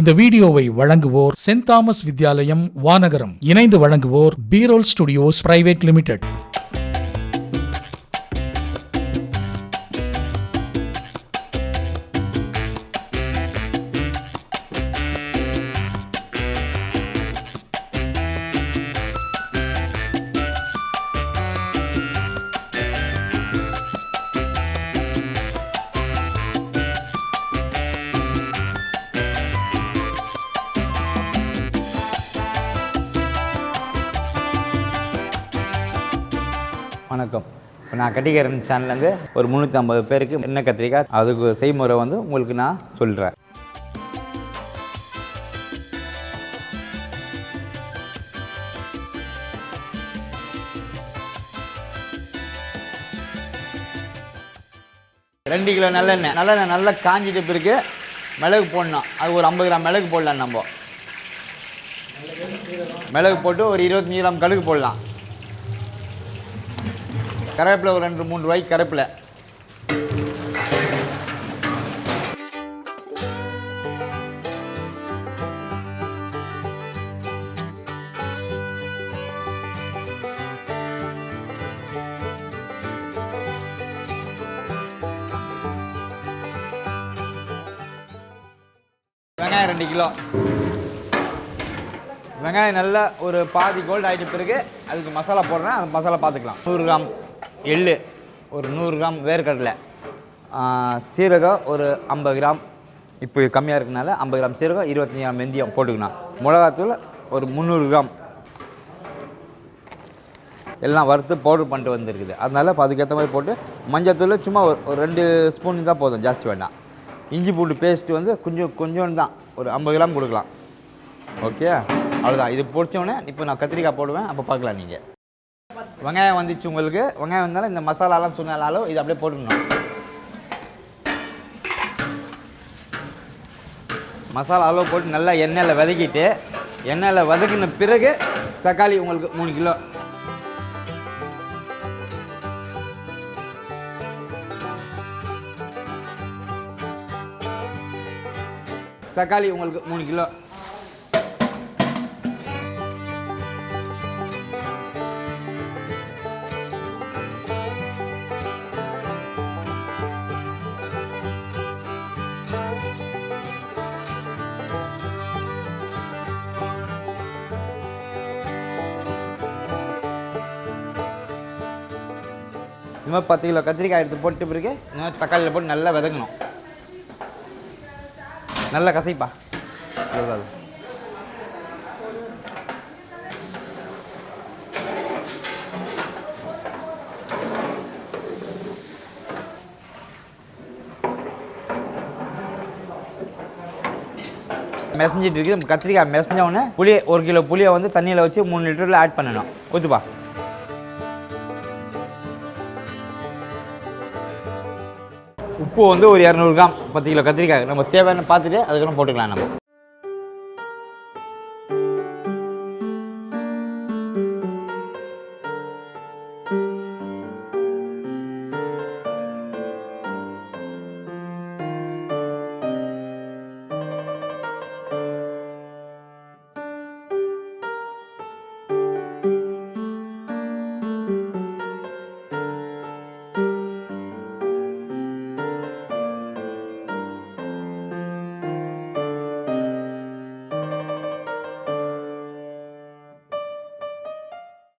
இந்த வீடியோவை வழங்குவோர் சென்ட் தாமஸ் வித்யாலயம் வானகரம். இணைந்து வழங்குவோர் பீரோல் ஸ்டுடியோஸ் பிரைவேட் லிமிடெட். வணக்கம். இப்போ நான் கட்டிக்காரன் சேனல்லேருந்து ஒரு 350 பேருக்கு என்ன கத்திரிக்காய் அதுக்கு செய்முறை வந்து உங்களுக்கு நான் சொல்கிறேன். ரெண்டு கிலோ நல்லெண்ணெய் நல்லா காஞ்சிட்டு பிறகு மிளகு போடணும். அது ஒரு 50 கிராம் மிளகு போடலாம். நம்ம மிளகு போட்டு ஒரு 25 கிராம் கடுகு போடலாம். கருவேப்பிலை ஒரு 2-3 ரூபாய்க்கு கருவேப்பிலை. வெங்காயம் 2 கிலோ. வெங்காயம் நல்லா ஒரு பாதி கோல்டு ஆகிட்ட பிறகு அதுக்கு மசாலா போடுறேன். அந்த மசாலா பார்த்துக்கலாம். 100 கிராம் எள்ளு, ஒரு 100 கிராம் வேர்க்கடலை, சீரகம் ஒரு 50 கிராம். இப்போ கம்மியாக இருக்கனால 50 கிராம் சீரகம், 25 கிராம் வெந்தயம் போட்டுக்கணும். மிளகாத்தூள் ஒரு 300 கிராம். எல்லாம் வறுத்து பவுடர் பண்ணிட்டு வந்துருக்குது. அதனால் அதுக்கேற்ற மாதிரி போட்டு மஞ்சத்தூள் சும்மா ஒரு 2 ஸ்பூன் தான் போதும், ஜாஸ்தி வேண்டாம். இஞ்சி பூண்டு பேஸ்ட்டு வந்து கொஞ்சம் தான், ஒரு 50 கிராம் கொடுக்கலாம். ஓகே, அவ்வளோதான். இது பொடிச்சோடனே இப்போ நான் கத்திரிக்காய் போடுவேன், அப்போ பார்க்கலாம். நீங்கள் வெங்காயம் வந்துச்சு. உங்களுக்கு வெங்காயம் வந்தாலும் இந்த மசாலாலாம் சொன்னாலும் இது அப்படியே போட்டுக்கணும். மசாலா அளவு போட்டு நல்லா எண்ணெயில் வதக்கிட்டு, எண்ணெயில் வதக்கின பிறகு தக்காளி உங்களுக்கு 3 கிலோ. தக்காளி உங்களுக்கு 3 கிலோ. இந்த மாதிரி 10 கிலோ கத்திரிக்காய் எடுத்து போட்டு பிறகு இந்த மாதிரி தக்காளியில் போட்டு நல்லா வதக்கணும். நல்லா கசைப்பா. மெசஞ்சிட்டு இருக்குது. கத்திரிக்காய் மெசஞ்சோடனே புளியை 1 கிலோ புளியை வந்து தண்ணியில் வச்சு 3 லிட்டரில் ஆட் பண்ணணும். ஊற்றுப்பா. உப்பு வந்து ஒரு 200 கிராம். 10 கிலோ கத்திரிக்காய் நம்ம தேவையான பார்த்துட்டு அதுக்கப்புறம் போட்டுக்கலாம். நம்ம